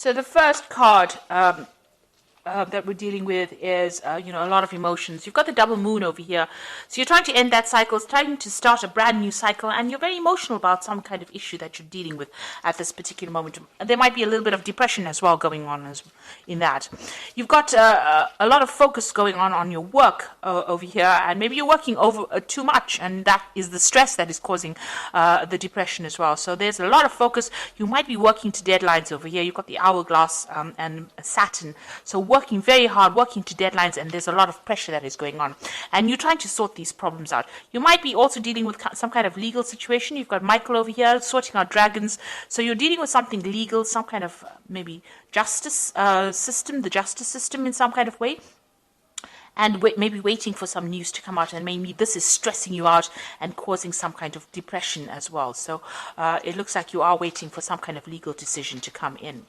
So the first card that we're dealing with is, a lot of emotions. You've got the double moon over here. So you're trying to end that cycle, it's trying to start a brand new cycle, and you're very emotional about some kind of issue that you're dealing with at this particular moment. There might be a little bit of depression as well going on in that. You've got a lot of focus going on your work over here, and maybe you're working over too much, and that is the stress that is causing the depression as well. So there's a lot of focus. You might be working to deadlines over here. You've got the hourglass and Saturn. So working very hard, working to deadlines, and there's a lot of pressure that is going on. And you're trying to sort these problems out. You might be also dealing with some kind of legal situation. You've got Michael over here sorting out dragons. So you're dealing with something legal, some kind of maybe justice system, the justice system in some kind of way. And maybe waiting for some news to come out, and maybe this is stressing you out and causing some kind of depression as well. So it looks like you are waiting for some kind of legal decision to come in.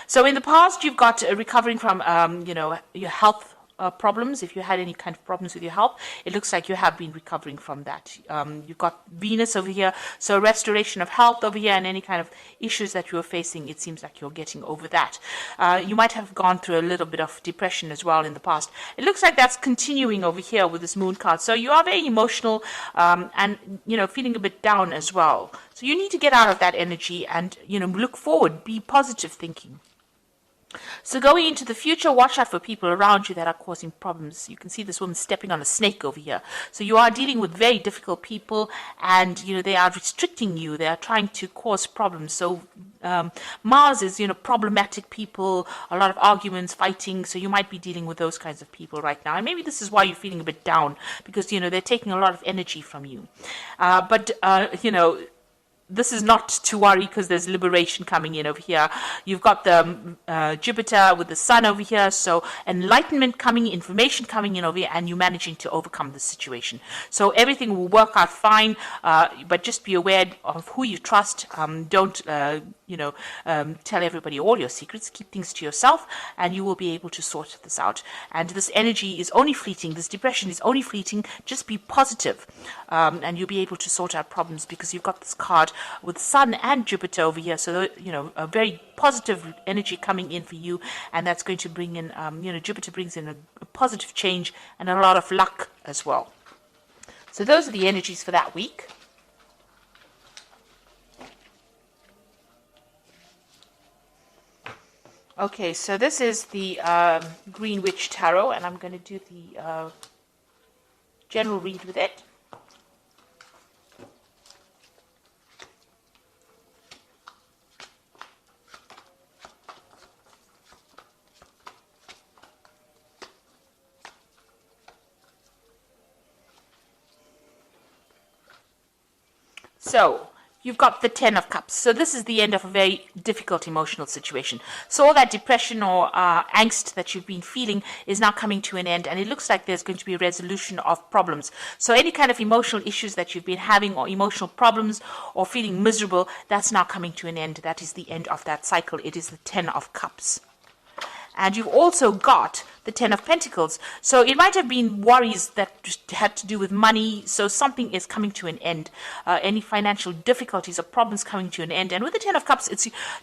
So in the past, you've got recovering from, your health problems. If you had any kind of problems with your health, it looks like you have been recovering from that. You've got Venus over here, so restoration of health over here, and any kind of issues that you were facing, it seems like you're getting over that. You might have gone through a little bit of depression as well in the past. It looks like that's continuing over here with this moon card. So you are very emotional and feeling a bit down as well. So you need to get out of that energy and look forward, be positive thinking. So going into the future, watch out for people around you that are causing problems. You can see this woman stepping on a snake over here. So you are dealing with very difficult people, and they are restricting you. They are trying to cause problems. So Mars is problematic people, a lot of arguments, fighting. So you might be dealing with those kinds of people right now. And maybe this is why you're feeling a bit down, because they're taking a lot of energy from you. This is not to worry, because there's liberation coming in over here. You've got the Jupiter with the Sun over here, so enlightenment coming, information coming in over here, and you managing to overcome the situation. So everything will work out fine, but just be aware of who you trust. Don't tell everybody all your secrets. Keep things to yourself, and you will be able to sort this out. And this energy is only fleeting. This depression is only fleeting. Just be positive, and you'll be able to sort out problems, because you've got this card with Sun and Jupiter over here. So a very positive energy coming in for you, and that's going to bring in Jupiter brings in a positive change and a lot of luck as well. So those are the energies for that week. Okay, so this is the Green Witch Tarot, and I'm going to do the general read with it. So you've got the Ten of Cups. So this is the end of a very difficult emotional situation. So all that depression or angst that you've been feeling is now coming to an end, and it looks like there's going to be a resolution of problems. So any kind of emotional issues that you've been having, or emotional problems, or feeling miserable, that's now coming to an end. That is the end of that cycle. It is the Ten of Cups. And you've also got the Ten of Pentacles. So it might have been worries that had to do with money. So something is coming to an end. Any financial difficulties or problems coming to an end. And with the Ten of Cups,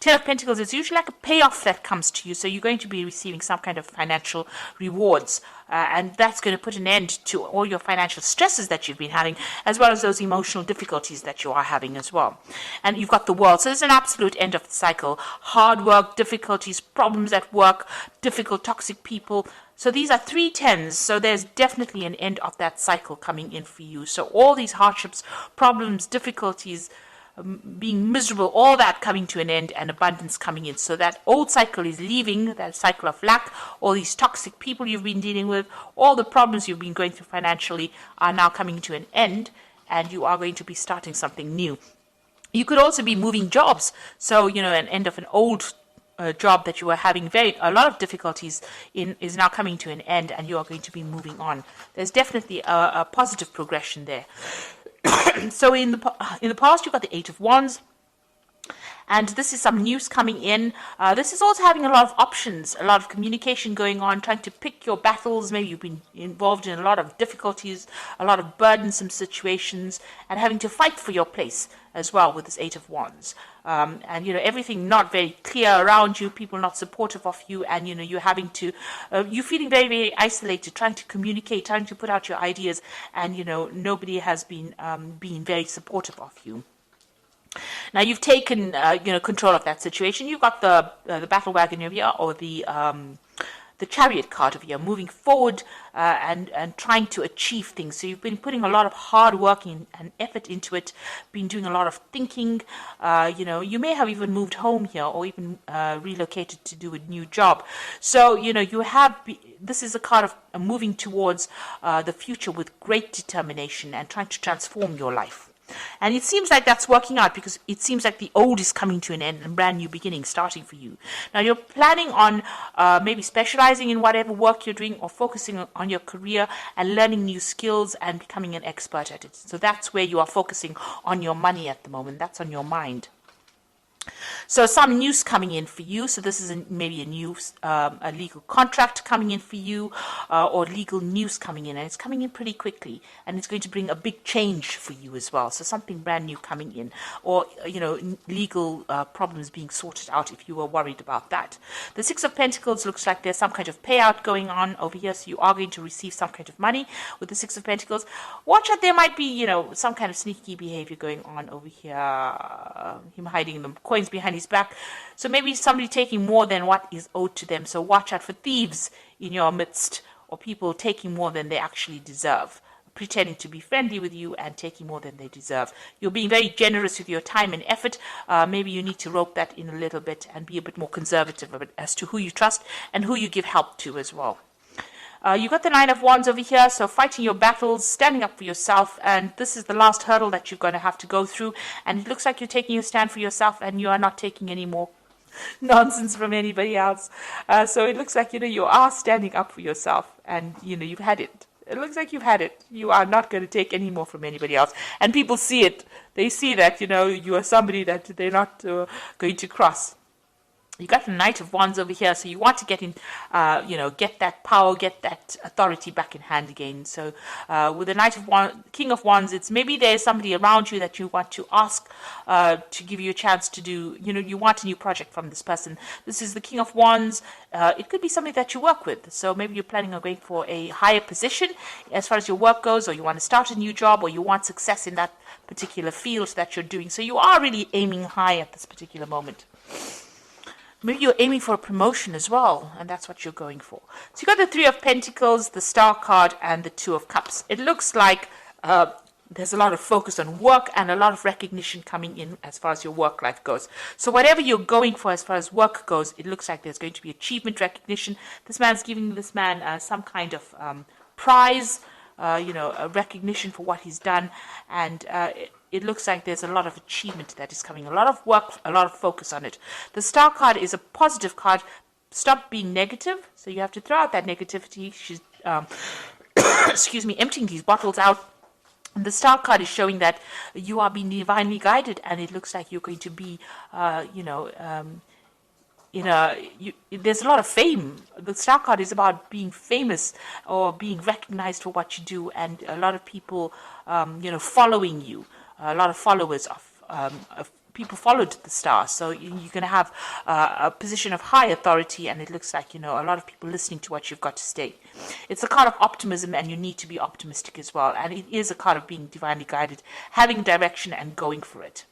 Ten of Pentacles, it's usually like a payoff that comes to you. So you're going to be receiving some kind of financial rewards. And that's going to put an end to all your financial stresses that you've been having, as well as those emotional difficulties that you are having as well. And you've got the World. So there's an absolute end of the cycle. Hard work, difficulties, problems at work, difficult, toxic people. So these are 3 tens. So there's definitely an end of that cycle coming in for you. So all these hardships, problems, difficulties, being miserable, all that coming to an end, and abundance coming in. So that old cycle is leaving, that cycle of lack. All these toxic people you've been dealing with, all the problems you've been going through financially are now coming to an end, and you are going to be starting something new. You could also be moving jobs. So, an end of an old job that you were having a lot of difficulties in is now coming to an end, and you are going to be moving on. There's definitely a positive progression there. So in the past, you've got the Eight of Wands, and this is some news coming in. This is also having a lot of options, a lot of communication going on, trying to pick your battles. Maybe you've been involved in a lot of difficulties, a lot of burdensome situations, and having to fight for your place as well with this Eight of Wands. And, everything not very clear around you, people not supportive of you, and, you're having to, you're feeling very, very isolated, trying to communicate, trying to put out your ideas, and, nobody has been being very supportive of you. Now you've taken, control of that situation. You've got the battle wagon over here, or the chariot card over here, moving forward and trying to achieve things. So you've been putting a lot of hard work and effort into it, been doing a lot of thinking. You may have even moved home here, or even relocated to do a new job. So, this is a card of moving towards the future with great determination and trying to transform your life. And it seems like that's working out, because it seems like the old is coming to an end and brand new beginning starting for you. Now you're planning on maybe specializing in whatever work you're doing, or focusing on your career and learning new skills and becoming an expert at it. So that's where you are focusing on your money at the moment. That's on your mind. So some news coming in for you. So this is maybe a legal contract coming in for you, or legal news coming in, and it's coming in pretty quickly, and it's going to bring a big change for you as well. So something brand new coming in, or legal problems being sorted out if you were worried about that. The Six of Pentacles looks like there's some kind of payout going on over here, so you are going to receive some kind of money with the Six of Pentacles. Watch out, there might be some kind of sneaky behavior going on over here. Him hiding the coins behind his back. So maybe somebody taking more than what is owed to them. So watch out for thieves in your midst, or people taking more than they actually deserve, pretending to be friendly with you and taking more than they deserve. You're being very generous with your time and effort. Maybe you need to rope that in a little bit and be a bit more conservative as to who you trust and who you give help to as well. You got the Nine of Wands over here, so fighting your battles, standing up for yourself, and this is the last hurdle that you're going to have to go through, and it looks like you're taking a stand for yourself, and you are not taking any more nonsense from anybody else. So it looks like, you are standing up for yourself, and, you've had it. It looks like you've had it. You are not going to take any more from anybody else, and people see it. They see that, you are somebody that they're not going to cross. You got the Knight of Wands over here, so you want to get in, get that power, get that authority back in hand again. So with the King of Wands, it's maybe there's somebody around you that you want to ask to give you a chance to do, you want a new project from this person. This is the King of Wands. It could be somebody that you work with. So maybe you're planning on going for a higher position as far as your work goes, or you want to start a new job, or you want success in that particular field that you're doing. So you are really aiming high at this particular moment. Maybe you're aiming for a promotion as well, and that's what you're going for. So you got the Three of Pentacles, the Star card, and the Two of Cups. It looks like there's a lot of focus on work and a lot of recognition coming in as far as your work life goes. So whatever you're going for as far as work goes, it looks like there's going to be achievement, recognition. This man's giving this man some kind of prize, a recognition for what he's done, and it looks like there's a lot of achievement that is coming, a lot of work, a lot of focus on it. The Star card is a positive card. Stop being negative. So you have to throw out that negativity. She's, emptying these bottles out. And the Star card is showing that you are being divinely guided, and it looks like you're going to be, there's a lot of fame. The Star card is about being famous or being recognized for what you do, and a lot of people, following you. A lot of followers of people followed the Star, so you're going to have a position of high authority, and it looks like a lot of people listening to what you've got to say. It's a card of optimism, and you need to be optimistic as well, and it is a card of being divinely guided, having direction and going for it.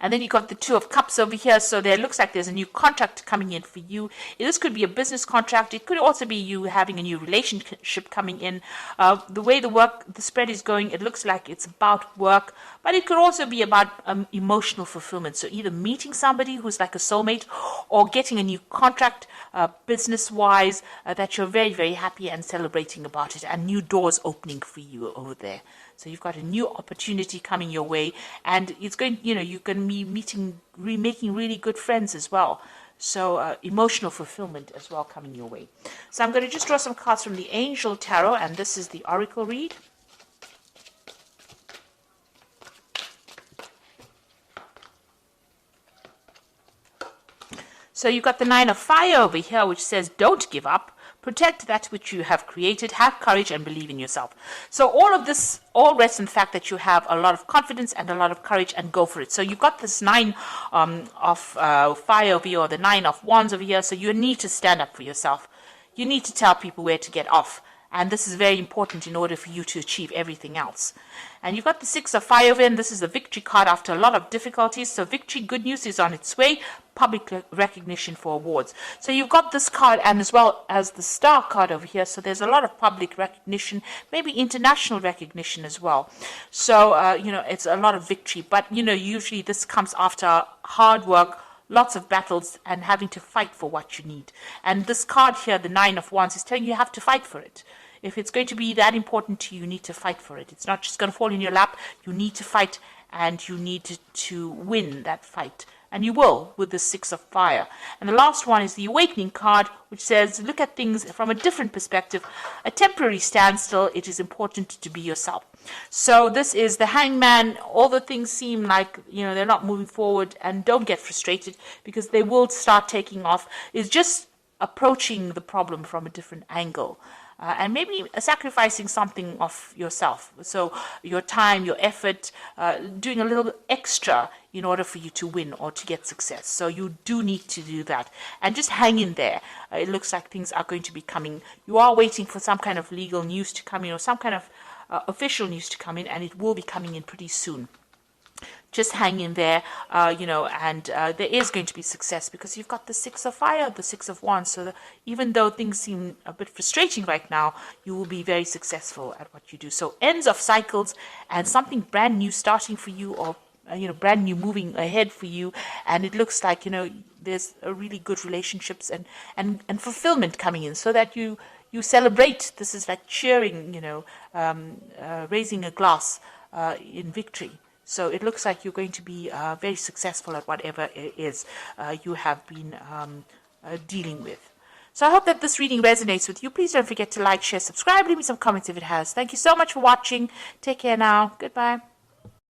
And then you got the Two of Cups over here. So there looks like there's a new contract coming in for you. This could be a business contract. It could also be you having a new relationship coming in. The way the spread is going, it looks like it's about work, but it could also be about emotional fulfillment. So either meeting somebody who's like a soulmate, or getting a new contract business-wise that you're very, very happy and celebrating about it, and new doors opening for you over there. So you've got a new opportunity coming your way, and it's going, you're going to be making really good friends as well. So emotional fulfillment as well coming your way. So I'm going to just draw some cards from the Angel Tarot, and this is the Oracle read. So you've got the Nine of Fire over here, which says don't give up. protect that which you have created, have courage and believe in yourself. So all of this all rests in the fact that you have a lot of confidence and a lot of courage, and go for it. So you've got this 9 of fire over here, or the 9 of wands over here. So you need to stand up for yourself. You need to tell people where to get off. And this is very important in order for you to achieve everything else. And you've got the 6 of fire over, and this is the victory card after a lot of difficulties. So victory, good news is on its way. Public recognition for awards. So you've got this card, and as well as the star card over here. So there's a lot of public recognition, maybe international recognition as well. So, it's a lot of victory. But, usually this comes after hard work, lots of battles, and having to fight for what you need. And this card here, the 9 of wands, is telling you have to fight for it. If it's going to be that important to you, you need to fight for it. It's not just going to fall in your lap. You need to fight, and you need to win that fight. And you will with the 6 of fire. And the last one is the awakening card, which says, look at things from a different perspective. A temporary standstill. It is important to be yourself. So this is the hangman. All the things seem like, they're not moving forward, and don't get frustrated, because they will start taking off. It's just approaching the problem from a different angle. And maybe sacrificing something of yourself. So your time, your effort, doing a little extra in order for you to win or to get success. So you do need to do that. And just hang in there. It looks like things are going to be coming. You are waiting for some kind of legal news to come in, or some kind of official news to come in, and it will be coming in pretty soon. Just hang in there, and there is going to be success, because you've got the 6 of fire, the 6 of wands. So even though things seem a bit frustrating right now, you will be very successful at what you do. So ends of cycles, and something brand new starting for you, or brand new moving ahead for you. And it looks like there's a really good relationships and fulfillment coming in, so that you celebrate. This is like cheering, raising a glass in victory. So it looks like you're going to be very successful at whatever it is you have been dealing with. So I hope that this reading resonates with you. Please don't forget to like, share, subscribe. Leave me some comments if it has. Thank you so much for watching. Take care now. Goodbye.